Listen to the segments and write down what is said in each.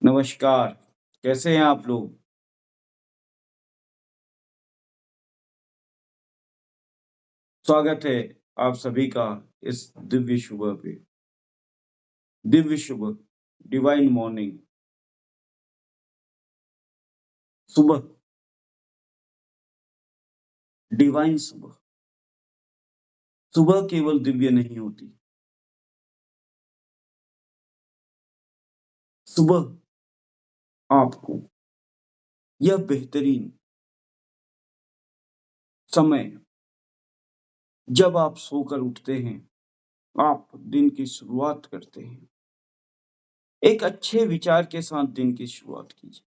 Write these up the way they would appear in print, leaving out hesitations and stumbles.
नमस्कार, कैसे हैं आप लोग? स्वागत है आप सभी का इस दिव्य सुबह पे। दिव्य सुबह, डिवाइन मॉर्निंग, सुबह, डिवाइन सुबह। सुबह केवल दिव्य नहीं होती, सुबह आपको यह बेहतरीन समय जब आप सोकर उठते हैं, आप दिन की शुरुआत करते हैं। एक अच्छे विचार के साथ दिन की शुरुआत कीजिए।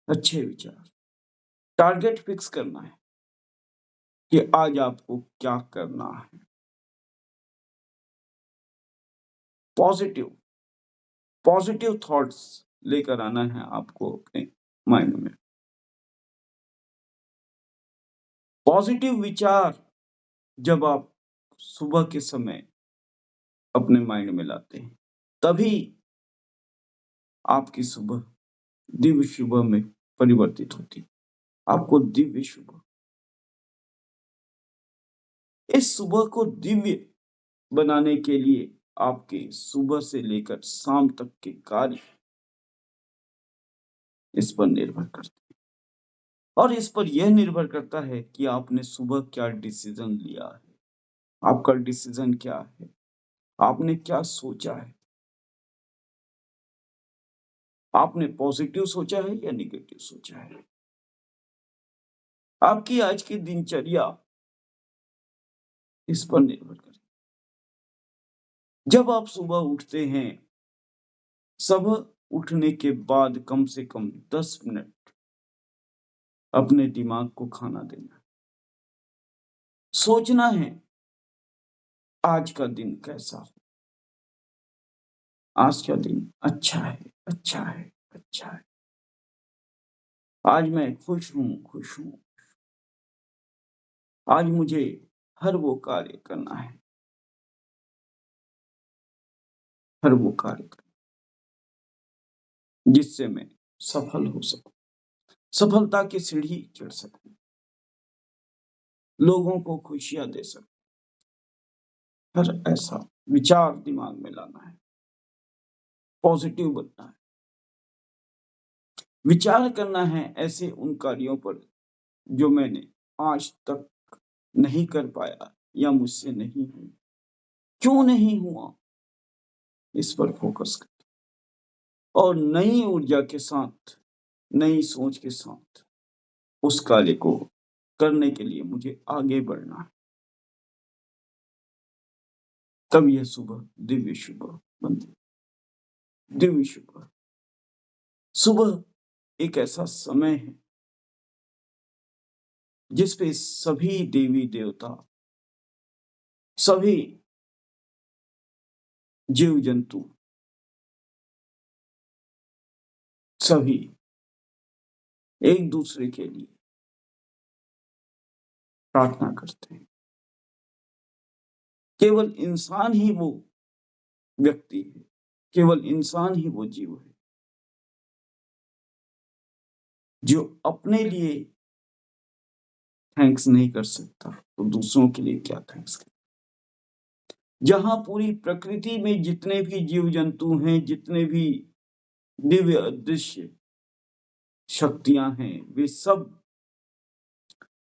अच्छे विचार, टारगेट फिक्स करना है कि आज आपको क्या करना है। पॉजिटिव पॉजिटिव थॉट्स लेकर आना है आपको अपने माइंड में। पॉजिटिव विचार जब आप सुबह के समय अपने माइंड में लाते हैं, तभी आपकी सुबह दिव्य सुबह में परिवर्तित होती है। आपको दिव्य सुबह, इस सुबह को दिव्य बनाने के लिए आपके सुबह से लेकर शाम तक के कार्य इस पर निर्भर करते हैं और इस पर यह निर्भर करता है कि आपने सुबह क्या डिसीजन लिया है। आपका डिसीजन क्या है? आपने क्या सोचा है? आपने पॉजिटिव सोचा है या नेगेटिव सोचा है? आपकी आज की दिनचर्या इस पर निर्भर करती है। जब आप सुबह उठते हैं, सुबह उठने के बाद कम से कम 10 मिनट अपने दिमाग को खाना देना है। सोचना है आज का दिन कैसा हो। आज का दिन अच्छा है, अच्छा है, अच्छा है। आज मैं खुश हूँ, खुश हूँ। आज मुझे हर वो कार्य करना है, हर वो कार्य करना जिससे मैं सफल हो सकूँ, सफलता की सीढ़ी चढ़ सकूँ, लोगों को खुशियाँ दे सकूँ। हर ऐसा विचार दिमाग में लाना है, पॉजिटिव बनना है। विचार करना है ऐसे उन कार्यों पर जो मैंने आज तक नहीं कर पाया या मुझसे नहीं हुई। क्यों नहीं हुआ? इस पर फोकस करें और नई ऊर्जा के साथ, नई सोच के साथ उस कार्य को करने के लिए मुझे आगे बढ़ना है। तब यह सुबह दिव्य सुबह बनती है। दिव्य सुबह, सुबह एक ऐसा समय है जिस पे सभी देवी देवता, सभी जीव जंतु, सभी एक दूसरे के लिए प्रार्थना करते हैं। केवल इंसान ही वो व्यक्ति है, केवल इंसान ही वो जीव है जो अपने लिए थैंक्स नहीं कर सकता, तो दूसरों के लिए क्या थैंक्स करे। जहां पूरी प्रकृति में जितने भी जीव जंतु हैं, जितने भी दिव्य अदृश्य शक्तियां हैं, वे सब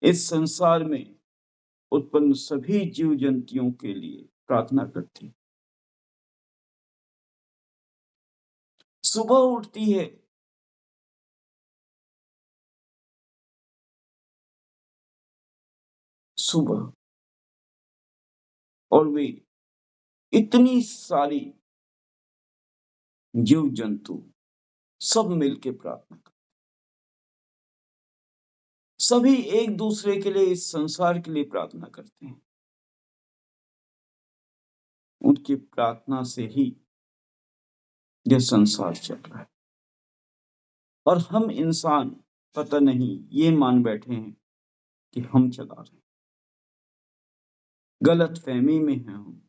इस संसार में उत्पन्न सभी जीव जंतुओं के लिए प्रार्थना करती हैं। सुबह उठती है, सुबह, और वे इतनी सारी जीव जंतु सब मिलके प्रार्थना करते, सभी एक दूसरे के लिए, इस संसार के लिए प्रार्थना करते हैं। उनकी प्रार्थना से ही यह संसार चल रहा है और हम इंसान पता नहीं ये मान बैठे हैं कि हम चला रहे हैं। गलत फहमी में हैं हम।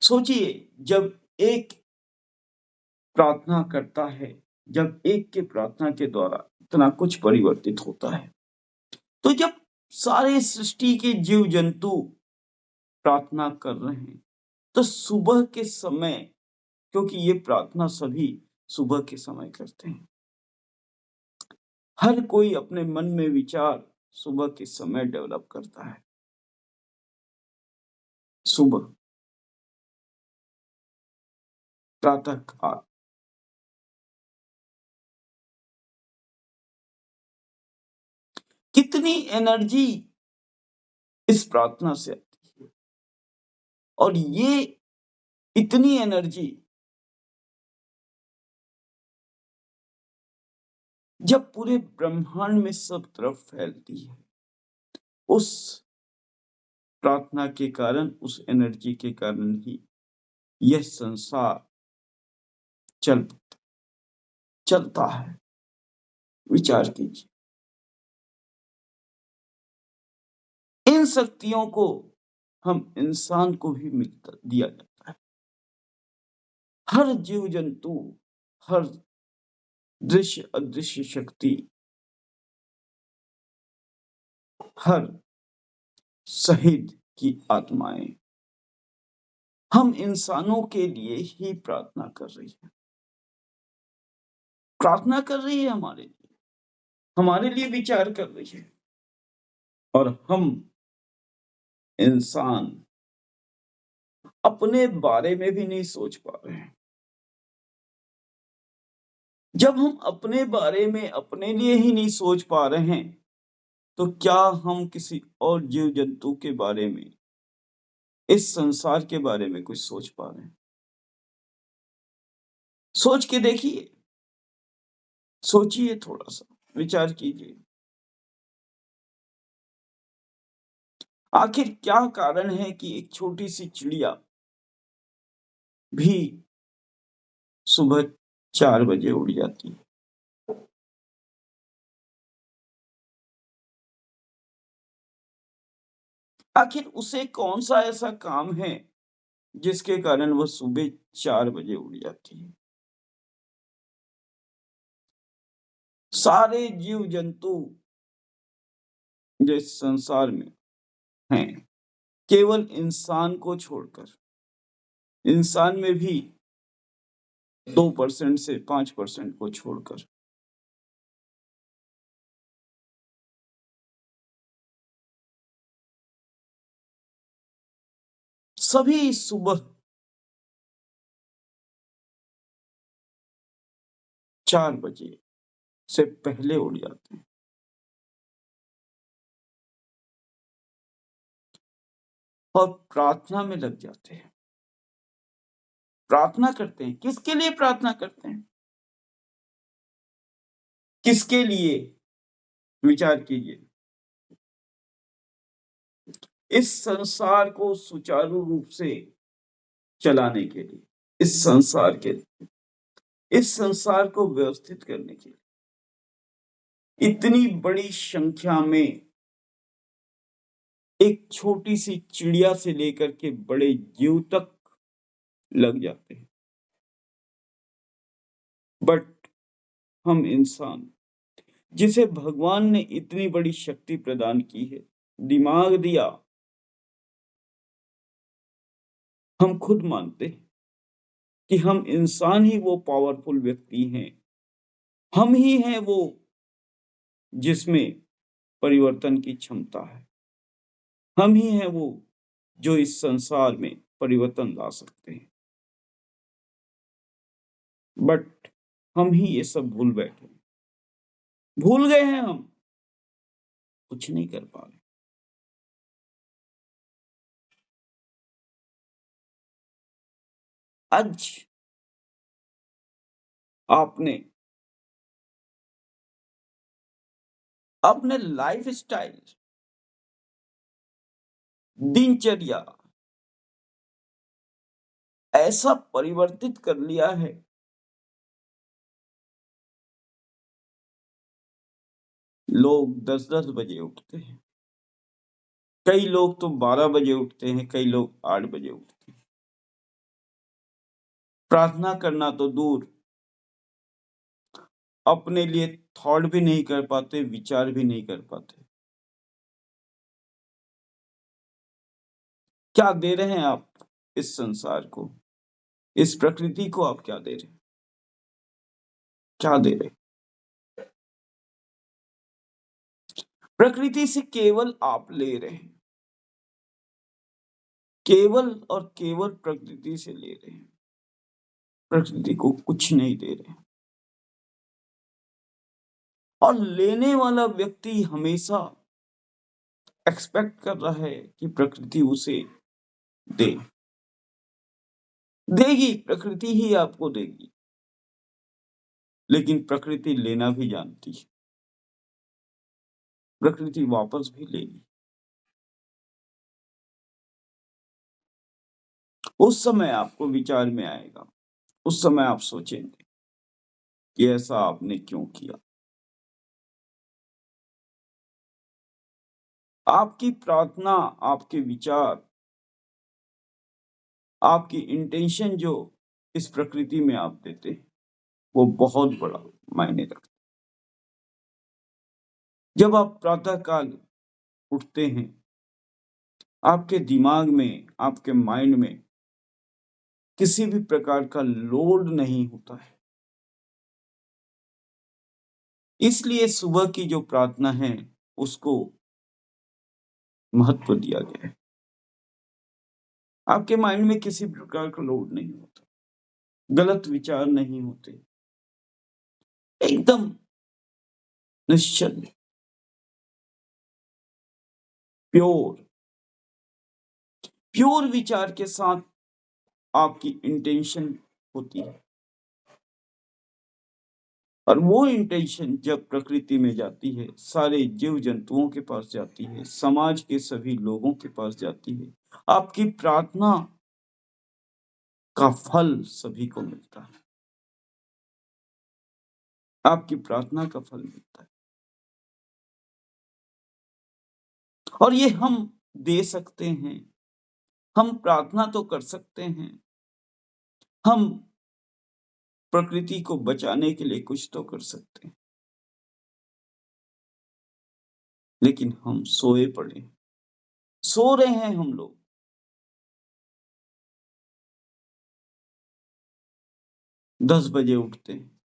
सोचिए, जब एक प्रार्थना करता है, जब एक के प्रार्थना के द्वारा इतना कुछ परिवर्तित होता है, तो जब सारे सृष्टि के जीव जंतु प्रार्थना कर रहे हैं, तो सुबह के समय, क्योंकि ये प्रार्थना सभी सुबह के समय करते हैं, हर कोई अपने मन में विचार सुबह के समय डेवलप करता है। सुबह प्रातः काल कितनी एनर्जी इस प्रार्थना से आती है, और ये इतनी एनर्जी जब पूरे ब्रह्मांड में सब तरफ फैलती है, उस प्रार्थना के कारण, उस एनर्जी के कारण ही यह संसार चलता है। विचार कीजिए, इन शक्तियों को हम इंसान को भी दिया जाता है। हर जीव जंतु, हर दृश्य अदृश्य शक्ति, हर शहीद की आत्माएं हम इंसानों के लिए ही प्रार्थना कर रही है, प्रार्थना कर रही है, हमारे लिए विचार कर रही है, और हम इंसान अपने बारे में भी नहीं सोच पा रहे हैं। जब हम अपने बारे में अपने लिए ही नहीं सोच पा रहे हैं, तो क्या हम किसी और जीव जंतु के बारे में, इस संसार के बारे में कुछ सोच पा रहे हैं? सोच के देखिए, सोचिए, थोड़ा सा विचार कीजिए। आखिर क्या कारण है कि एक छोटी सी चिड़िया भी सुबह 4 बजे उड़ जाती है? आखिर उसे कौन सा ऐसा काम है जिसके कारण वह सुबह 4 बजे उड़ जाती है? सारे जीव जंतु जो इस संसार में हैं, केवल इंसान को छोड़कर, इंसान में भी 2% से 5% को छोड़कर, सभी सुबह 4 बजे से पहले उड़ जाते हैं और प्रार्थना में लग जाते हैं। प्रार्थना करते हैं, किसके लिए प्रार्थना करते हैं? किसके लिए? विचार कीजिए। इस संसार को सुचारू रूप से चलाने के लिए, इस संसार को व्यवस्थित करने के लिए, इतनी बड़ी संख्या में एक छोटी सी चिड़िया से लेकर के बड़े जीव तक लग जाते हैं। बट हम इंसान, जिसे भगवान ने इतनी बड़ी शक्ति प्रदान की है, दिमाग दिया, हम खुद मानते हैं कि हम इंसान ही वो पावरफुल व्यक्ति हैं, हम ही हैं वो जिसमें परिवर्तन की क्षमता है, हम ही हैं वो जो इस संसार में परिवर्तन ला सकते हैं। बट हम ही ये सब भूल बैठे, भूल गए हैं, हम कुछ नहीं कर पा रहे। आज आपने अपने लाइफ स्टाइल, दिनचर्या ऐसा परिवर्तित कर लिया है, लोग 10-10 बजे उठते हैं, कई लोग तो 12 बजे उठते हैं, कई लोग 8 बजे उठते हैं। प्रार्थना करना तो दूर, अपने लिए थॉट भी नहीं कर पाते, विचार भी नहीं कर पाते। क्या दे रहे हैं आप इस संसार को, इस प्रकृति को? आप क्या दे रहे हैं? क्या दे रहे हैं? प्रकृति से केवल आप ले रहे हैं, केवल और केवल प्रकृति से ले रहे हैं, प्रकृति को कुछ नहीं दे रहे हैं। और लेने वाला व्यक्ति हमेशा एक्सपेक्ट कर रहा है कि प्रकृति उसे दे, देगी, प्रकृति ही आपको देगी। लेकिन प्रकृति लेना भी जानती है, प्रकृति वापस भी लेगी। उस समय आपको विचार में आएगा, उस समय आप सोचेंगे कि ऐसा आपने क्यों किया। आपकी प्रार्थना, आपके विचार, आपकी इंटेंशन जो इस प्रकृति में आप देते हैं, वो बहुत बड़ा मायने रखता है। जब आप प्रातः काल उठते हैं, आपके दिमाग में, आपके माइंड में किसी भी प्रकार का लोड नहीं होता है। इसलिए सुबह की जो प्रार्थना है उसको महत्व दिया गया है। आपके माइंड में किसी प्रकार का लोड नहीं होता, गलत विचार नहीं होते, एकदम निश्चल, प्योर प्योर विचार के साथ आपकी इंटेंशन होती है। और वो इंटेंशन जब प्रकृति में जाती है, सारे जीव जंतुओं के पास जाती है, समाज के सभी लोगों के पास जाती है, आपकी प्रार्थना का फल सभी को मिलता है, आपकी प्रार्थना का फल मिलता है। और ये हम दे सकते हैं, हम प्रार्थना तो कर सकते हैं, हम प्रकृति को बचाने के लिए कुछ तो कर सकते हैं, लेकिन हम सोए पड़े हैं, सो रहे हैं हम लोग। 10 बजे उठते हैं,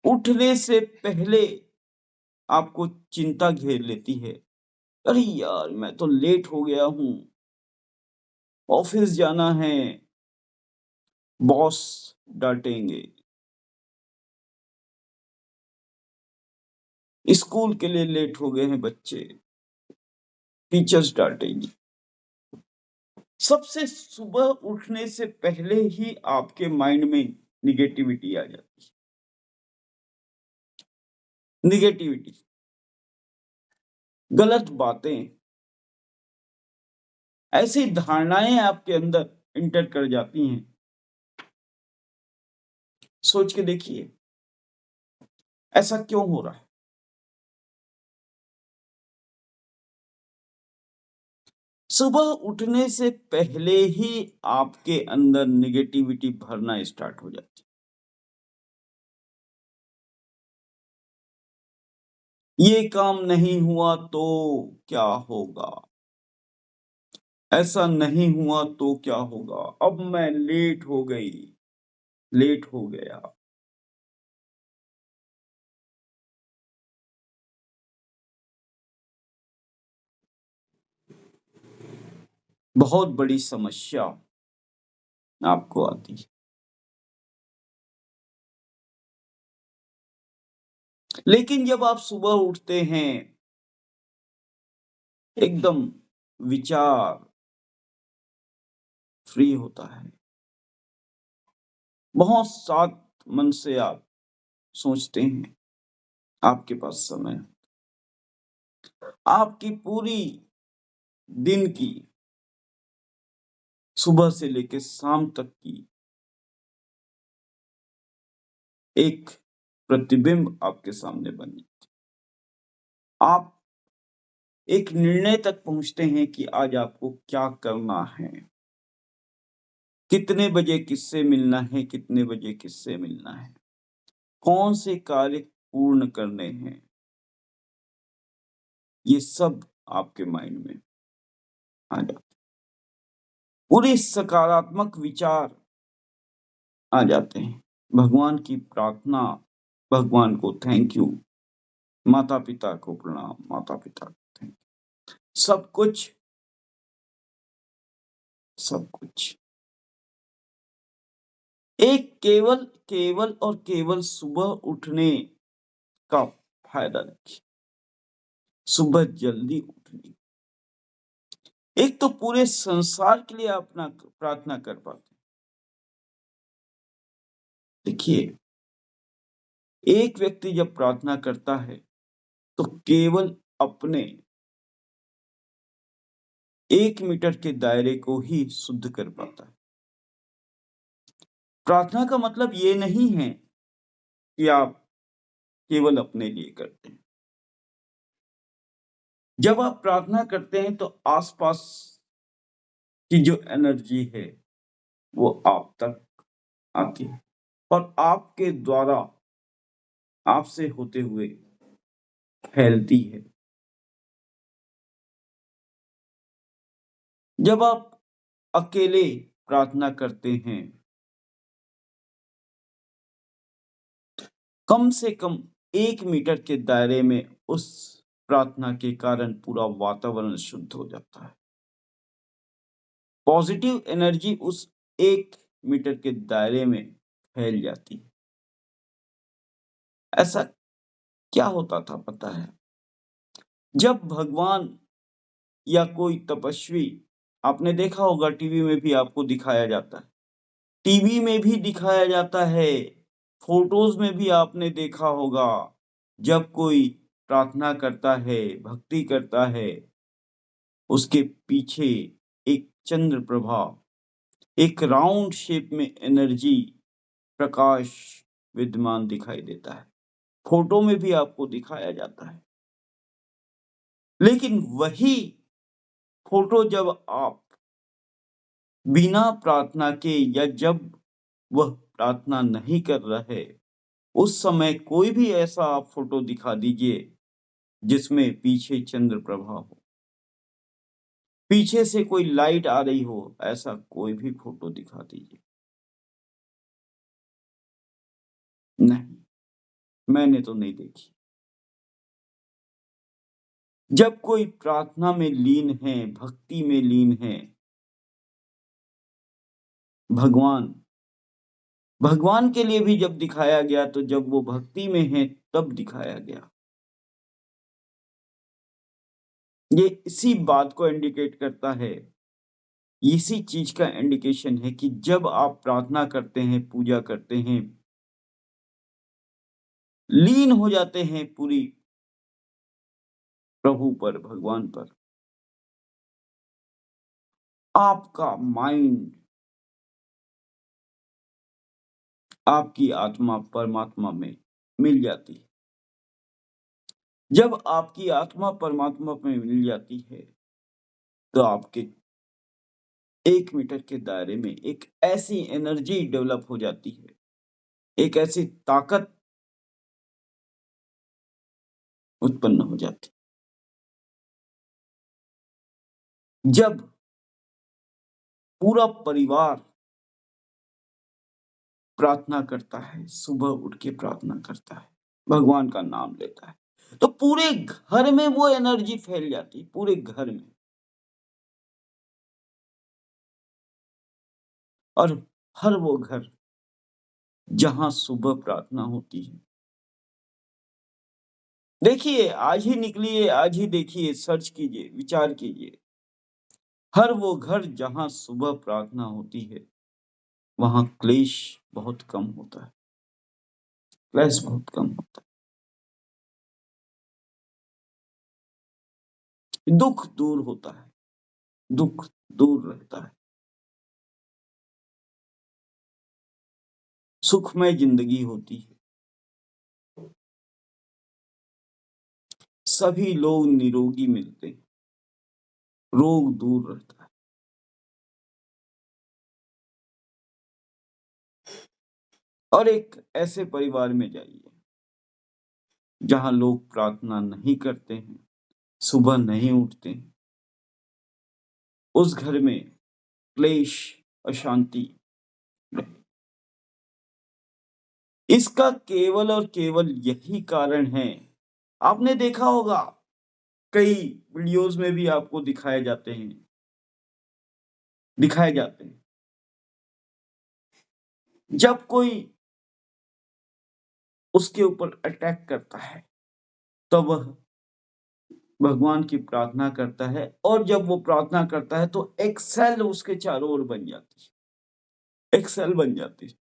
उठने से पहले आपको चिंता घेर लेती है, अरे यार मैं तो लेट हो गया हूं, ऑफिस जाना है, बॉस डांटेंगे, स्कूल के लिए लेट हो गए हैं बच्चे, टीचर्स डांटेंगे। सबसे सुबह उठने से पहले ही आपके माइंड में निगेटिविटी आ जाती है, निगेटिविटी, गलत बातें, ऐसी धारणाएं आपके अंदर इंटर कर जाती हैं। सोच के देखिए ऐसा क्यों हो रहा है। सुबह उठने से पहले ही आपके अंदर निगेटिविटी भरना स्टार्ट हो जाती है। ये काम नहीं हुआ तो क्या होगा, ऐसा नहीं हुआ तो क्या होगा, अब मैं लेट हो गई, लेट हो गया। बहुत बड़ी समस्या आपको आती है। लेकिन जब आप सुबह उठते हैं, एकदम विचार फ्री होता है, बहुत शांत मन से आप सोचते हैं, आपके पास समय, आपकी पूरी दिन की, सुबह से लेकर शाम तक की एक प्रतिबिंब आपके सामने बनी। आप एक निर्णय तक पहुंचते हैं कि आज आपको क्या करना है। कितने बजे किससे मिलना है, कितने बजे किससे मिलना है, कौन से कार्य पूर्ण करने हैं, ये सब आपके माइंड में आ जाते हैं। पूरे सकारात्मक विचार आ जाते हैं। भगवान की प्रार्थना, भगवान को थैंक यू, माता-पिता को प्रणाम, माता-पिता को थैंक यू। सब कुछ एक केवल केवल और केवल सुबह उठने का फायदा देखिए। सुबह जल्दी उठने, एक तो पूरे संसार के लिए अपना प्रार्थना कर पाते हैं। देखिए, एक व्यक्ति जब प्रार्थना करता है तो केवल अपने 1 मीटर के दायरे को ही शुद्ध कर पाता है। प्रार्थना का मतलब ये नहीं है कि आप केवल अपने लिए करते हैं। जब आप प्रार्थना करते हैं तो आसपास की जो एनर्जी है वो आप तक आती है और आपके द्वारा आपसे होते हुए फैलती है। जब आप अकेले प्रार्थना करते हैं, कम से कम 1 मीटर के दायरे में उस प्रार्थना के कारण पूरा वातावरण शुद्ध हो जाता है। पॉजिटिव एनर्जी उस 1 मीटर के दायरे में फैल जाती है। ऐसा क्या होता था पता है? जब भगवान या कोई तपस्वी, आपने देखा होगा टीवी में भी आपको दिखाया जाता है। टीवी में भी दिखाया जाता है, फोटोज में भी आपने देखा होगा। जब कोई प्रार्थना करता है, भक्ति करता है, उसके पीछे एक चंद्र प्रभा, एक राउंड शेप में एनर्जी, प्रकाश विद्यमान दिखाई देता है। फोटो में भी आपको दिखाया जाता है। लेकिन वही फोटो जब आप बिना प्रार्थना के या जब वह प्रार्थना नहीं कर रहे, उस समय कोई भी ऐसा आप फोटो दिखा दीजिए जिसमें पीछे चंद्र प्रभा हो, पीछे से कोई लाइट आ रही हो, ऐसा कोई भी फोटो दिखा दीजिए। नहीं, मैंने तो नहीं देखी। जब कोई प्रार्थना में लीन है, भक्ति में लीन है, भगवान भगवान के लिए भी जब दिखाया गया तो जब वो भक्ति में है तब दिखाया गया। ये इसी बात को इंडिकेट करता है, इसी चीज का इंडिकेशन है कि जब आप प्रार्थना करते हैं, पूजा करते हैं, लीन हो जाते हैं पूरी प्रभु पर, भगवान पर, आपका माइंड, आपकी आत्मा परमात्मा में मिल जाती है। जब आपकी आत्मा परमात्मा में मिल जाती है तो आपके 1 मीटर के दायरे में एक ऐसी एनर्जी डेवलप हो जाती है, एक ऐसी ताकत उत्पन्न हो जाती है। जब पूरा परिवार प्रार्थना करता है, सुबह उठ के प्रार्थना करता है, भगवान का नाम लेता है, तो पूरे घर में वो एनर्जी फैल जाती है, पूरे घर में। और हर वो घर जहां सुबह प्रार्थना होती है, देखिए आज ही निकलिए, आज ही देखिए, सर्च कीजिए, विचार कीजिए, हर वो घर जहां सुबह प्रार्थना होती है वहां क्लेश बहुत कम होता है, क्लेश बहुत कम होता है, दुख दूर होता है, दुख दूर रहता है, सुखमय जिंदगी होती है, सभी लोग निरोगी मिलते हैं, रोग दूर रहता है। और एक ऐसे परिवार में जाइए जहां लोग प्रार्थना नहीं करते हैं, सुबह नहीं उठते हैं। उस घर में क्लेश, अशांति रहे। इसका केवल और केवल यही कारण है। आपने देखा होगा, कई वीडियोस में भी आपको दिखाए जाते हैं। जब कोई उसके ऊपर अटैक करता है तो वह भगवान की प्रार्थना करता है, और जब वो प्रार्थना करता है तो एक सेल उसके चारों ओर बन जाती है। एक सेल बन जाती है,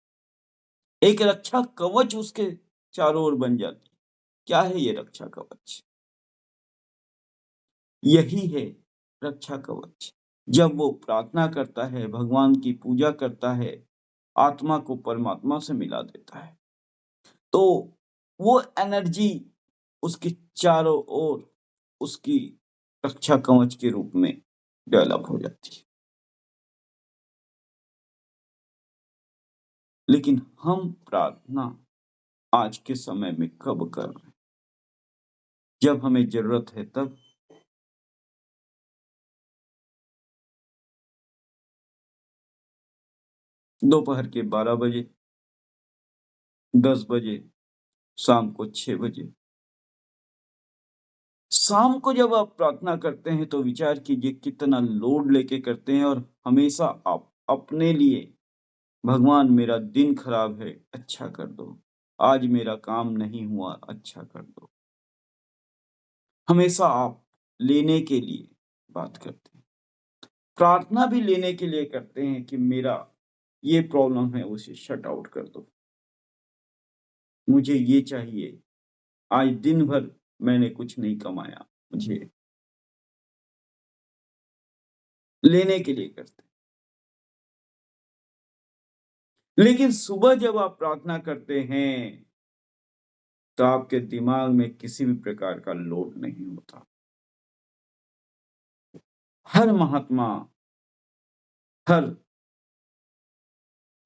एक रक्षा कवच उसके चारों ओर बन जाती है। क्या है ये रक्षा कवच? यही है रक्षा कवच। जब वो प्रार्थना करता है, भगवान की पूजा करता है, आत्मा को परमात्मा से मिला देता है, तो वो एनर्जी उसके चारों ओर उसकी रक्षा कवच के रूप में डेवलप हो जाती है। लेकिन हम प्रार्थना आज के समय में कब कर रहे हैं? जब हमें जरूरत है तब। दोपहर के 12 बजे, 10 बजे, शाम को 6 बजे। शाम को जब आप प्रार्थना करते हैं तो विचार कीजिए कितना लोड लेके करते हैं, और हमेशा आप अपने लिए, भगवान मेरा दिन खराब है, अच्छा कर दो। आज मेरा काम नहीं हुआ, अच्छा कर दो। हमेशा आप लेने के लिए बात करते हैं। प्रार्थना भी लेने के लिए करते हैं कि मेरा ये प्रॉब्लम है, उसे शट आउट कर दो। मुझे ये चाहिए। आज दिन भर मैंने कुछ नहीं कमाया, मुझे लेने के लिए करते हैं। लेकिन सुबह जब आप प्रार्थना करते हैं तो आपके दिमाग में किसी भी प्रकार का लोड नहीं होता। हर महात्मा, हर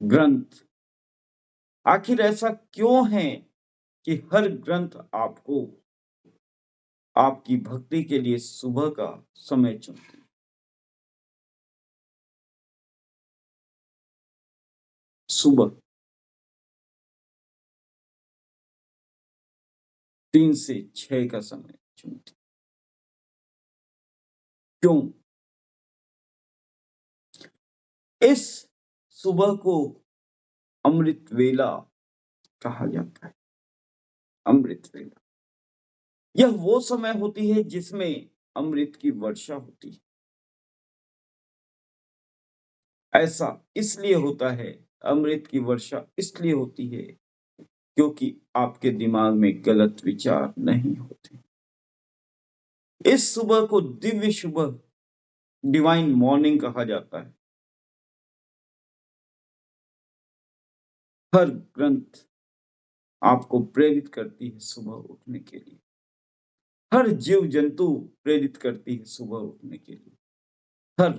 ग्रंथ, आखिर ऐसा क्यों है कि हर ग्रंथ आपको आपकी भक्ति के लिए सुबह का समय चुनते हैं? सुबह 3 से 6 का समय चुनते हैं। क्यों? इस सुबह को अमृत वेला कहा जाता है। अमृत वेला, यह वो समय होती है जिसमें अमृत की वर्षा होती है। ऐसा इसलिए होता है, अमृत की वर्षा इसलिए होती है क्योंकि आपके दिमाग में गलत विचार नहीं होते। इस सुबह को दिव्य सुबह, डिवाइन मॉर्निंग कहा जाता है। हर ग्रंथ आपको प्रेरित करती है सुबह उठने के लिए। हर जीव जंतु प्रेरित करती है सुबह उठने के लिए। हर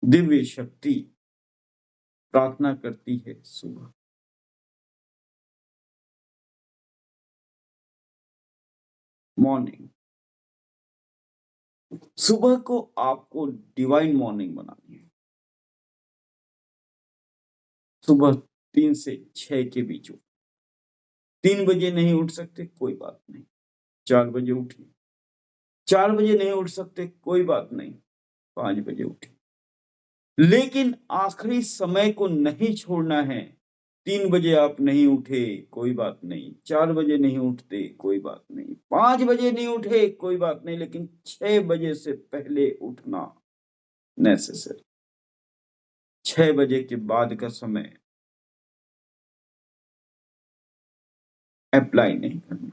दिव्य शक्ति प्रार्थना करती है सुबह। मॉर्निंग, सुबह को आपको डिवाइन मॉर्निंग बनानी है। सुबह 3 से 6 के बीच उठ। 3 बजे नहीं उठ सकते, कोई बात नहीं, 4 बजे उठिए। 4 बजे नहीं उठ सकते, कोई बात नहीं, 5 बजे उठिए। लेकिन आखिरी समय को नहीं छोड़ना है। 3 बजे आप नहीं उठे, कोई बात नहीं, 4 बजे नहीं उठते, कोई बात नहीं, 5 बजे नहीं उठे, कोई बात नहीं, लेकिन 6 बजे से पहले उठना नेसेसरी। 6 बजे के बाद का समय अप्लाई नहीं करना।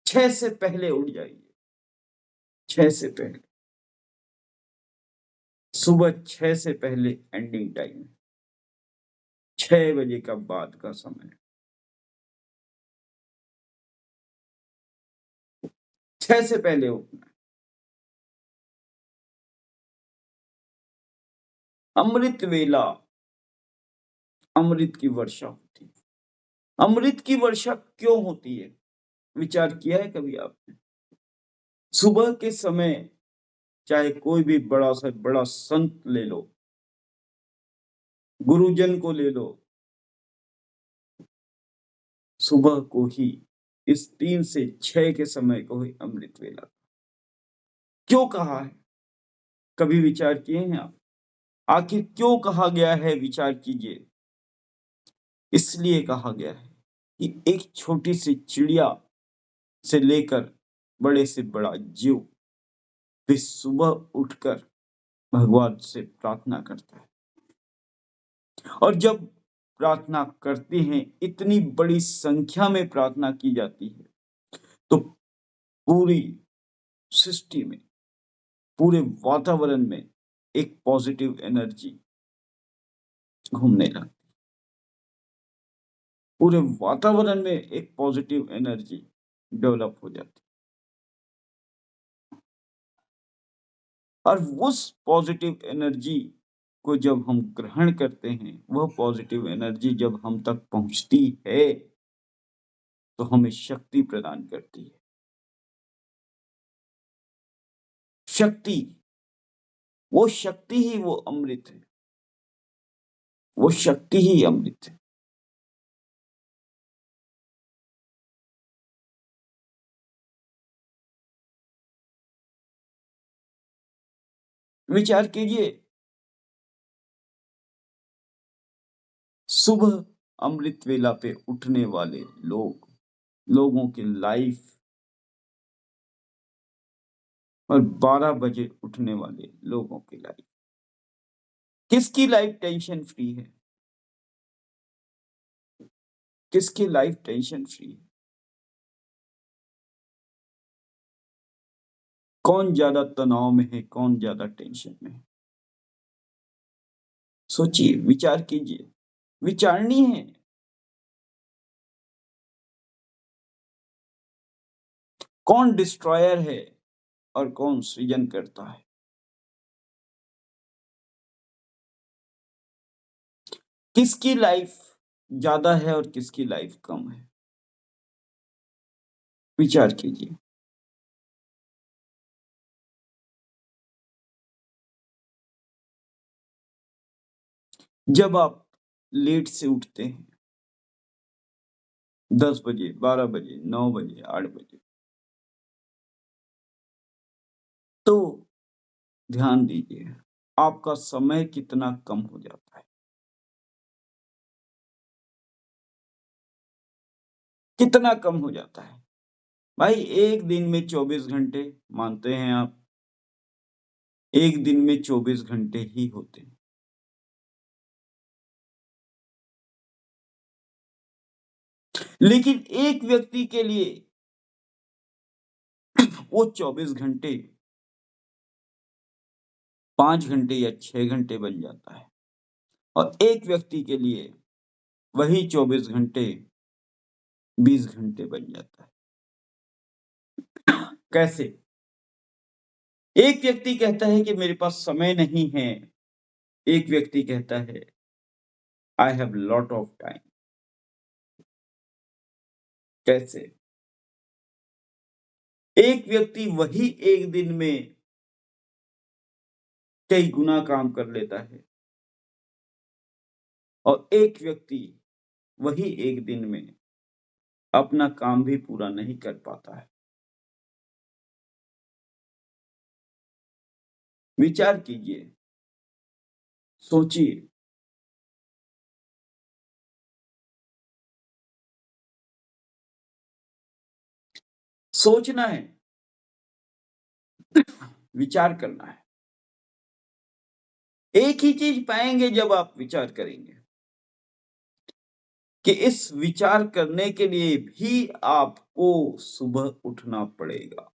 6 से पहले उठ जाइए। 6 से पहले, सुबह 6 से पहले एंडिंग टाइम है। 6 बजे का बाद का समय, 6 से पहले उठना। अमृत वेला, अमृत की वर्षा होती है। अमृत की वर्षा क्यों होती है? विचार किया है कभी आपने? सुबह के समय चाहे कोई भी बड़ा से बड़ा संत ले लो, गुरुजन को ले लो, सुबह को ही इस 3 से 6 के समय को ही अमृत वेला क्यों कहा है? कभी विचार किए हैं आप? आखिर क्यों कहा गया है? विचार कीजिए। इसलिए कहा गया है कि एक छोटी सी चिड़िया से लेकर बड़े से बड़ा जीव भी सुबह उठकर भगवान से प्रार्थना करता है, और जब प्रार्थना करते हैं, इतनी बड़ी संख्या में प्रार्थना की जाती है, तो पूरी सृष्टि में, पूरे वातावरण में एक पॉजिटिव एनर्जी घूमने लगती। पूरे वातावरण में एक पॉजिटिव एनर्जी डेवलप हो जाती, और उस पॉजिटिव एनर्जी को जब हम ग्रहण करते हैं, वह पॉजिटिव एनर्जी जब हम तक पहुंचती है, तो हमें शक्ति प्रदान करती है। शक्ति, वो शक्ति ही वो अमृत है। वो शक्ति ही अमृत है। विचार कीजिए, सुबह अमृत वेला पे उठने वाले लोगों की लाइफ, और 12 बजे उठने वाले लोगों की लाइफ, किसकी लाइफ टेंशन फ्री है? किसकी लाइफ टेंशन फ्री है? कौन ज्यादा तनाव में है? कौन ज्यादा टेंशन में है? सोचिए, विचार कीजिए। विचारनी है। कौन डिस्ट्रॉयर है और कौन सृजन करता है? किसकी लाइफ ज्यादा है और किसकी लाइफ कम है? विचार कीजिए। जब आप लेट से उठते हैं, 10 बजे, 12 बजे, 9 बजे, 8 बजे, तो ध्यान दीजिए, आपका समय कितना कम हो जाता है। कितना कम हो जाता है? भाई, एक दिन में 24 घंटे मानते हैं आप? एक दिन में 24 घंटे ही होते हैं। लेकिन एक व्यक्ति के लिए वो 24 घंटे 5 घंटे या 6 घंटे बन जाता है, और एक व्यक्ति के लिए वही 24 घंटे 20 घंटे बन जाता है। कैसे? एक व्यक्ति कहता है कि मेरे पास समय नहीं है, एक व्यक्ति कहता है I have lot of time. कैसे? एक व्यक्ति वही एक दिन में कई गुना काम कर लेता है, और एक व्यक्ति वही एक दिन में अपना काम भी पूरा नहीं कर पाता है। विचार कीजिए, सोचिए। सोचना है, विचार करना है। एक ही चीज पाएंगे जब आप विचार करेंगे, कि इस विचार करने के लिए भी आपको सुबह उठना पड़ेगा।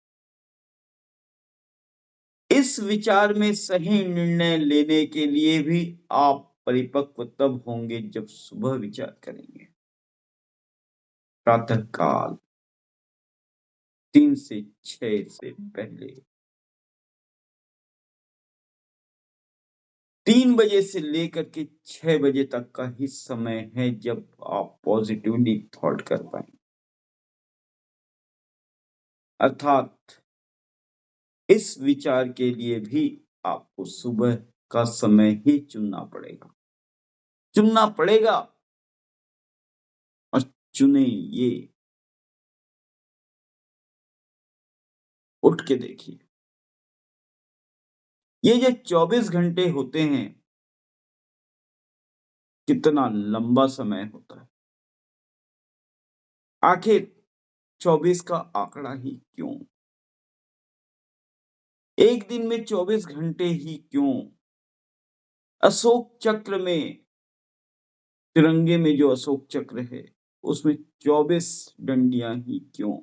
इस विचार में सही निर्णय लेने के लिए भी आप परिपक्व तब होंगे जब सुबह विचार करेंगे। प्रातः काल 3 से 6 से पहले। 3 बजे से लेकर के 6 बजे तक का ही समय है जब आप पॉजिटिवली थॉट कर पाएंगे। अर्थात इस विचार के लिए भी आपको सुबह का समय ही चुनना पड़ेगा और चुने ये। उठ के देखिए, ये जो 24 घंटे होते हैं, कितना लंबा समय होता है। आखिर 24 का आंकड़ा ही क्यों? एक दिन में 24 घंटे ही क्यों? अशोक चक्र में, तिरंगे में जो अशोक चक्र है, उसमें 24 डंडियां ही क्यों?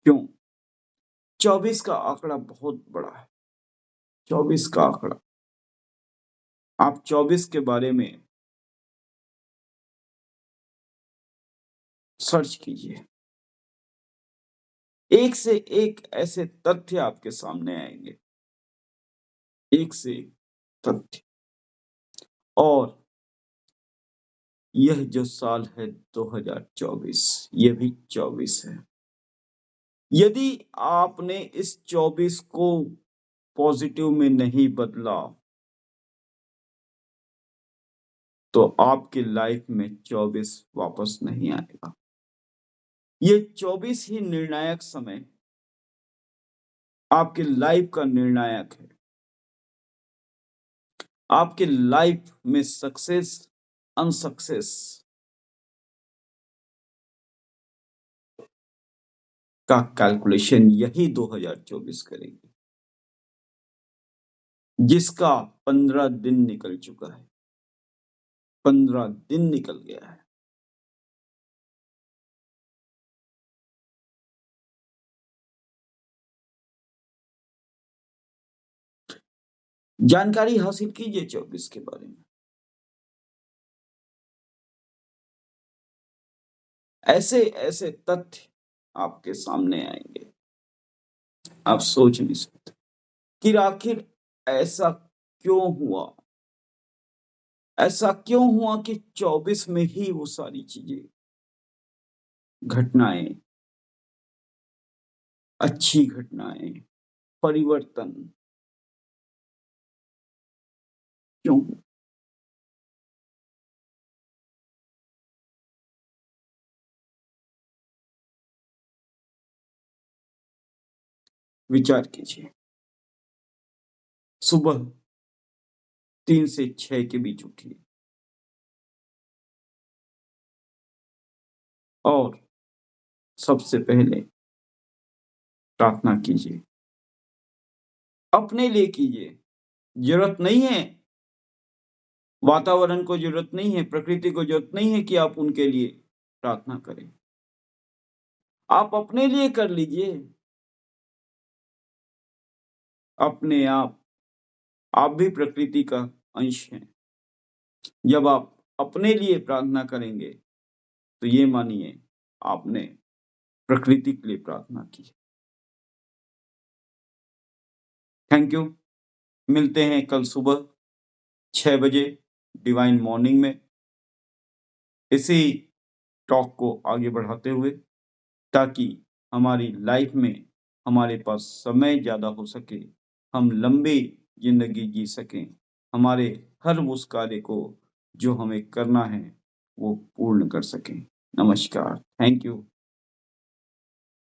क्यों? 24 का आंकड़ा बहुत बड़ा है। 24 का आंकड़ा, आप 24 के बारे में सर्च कीजिए। एक से एक ऐसे तथ्य आपके सामने आएंगे, एक से एक तथ्य। और यह जो साल है 2024, यह भी 24 है। यदि आपने इस 24 को पॉजिटिव में नहीं बदला, तो आपकी लाइफ में 24 वापस नहीं आएगा। ये 24 ही निर्णायक समय आपकी लाइफ का निर्णायक है। आपके लाइफ में सक्सेस, अनसक्सेस का कैलकुलेशन यही 2024 करेगी, जिसका 15 दिन निकल चुका है। 15 दिन निकल गया है। जानकारी हासिल कीजिए 24 के बारे में। ऐसे ऐसे तथ्य आपके सामने आएंगे, आप सोच नहीं सकते कि आखिर ऐसा क्यों हुआ। ऐसा क्यों हुआ कि 24 में ही वो सारी चीजें, घटनाएं, अच्छी घटनाएं, परिवर्तन क्यों? विचार कीजिए। सुबह 3 से 6 के बीच उठिए और सबसे पहले प्रार्थना कीजिए। अपने लिए कीजिए। जरूरत नहीं है, वातावरण को जरूरत नहीं है, प्रकृति को जरूरत नहीं है कि आप उनके लिए प्रार्थना करें। आप अपने लिए कर लीजिए। अपने आप भी प्रकृति का अंश हैं। जब आप अपने लिए प्रार्थना करेंगे, तो ये मानिए आपने प्रकृति के लिए प्रार्थना की। Thank you. मिलते हैं कल सुबह 6 बजे डिवाइन मॉर्निंग में, इसी टॉक को आगे बढ़ाते हुए, ताकि हमारी लाइफ में हमारे पास समय ज़्यादा हो सके, हम लंबी जिंदगी जी सकें, हमारे हर उस कार्य को जो हमें करना है वो पूर्ण कर सकें। नमस्कार। Thank you.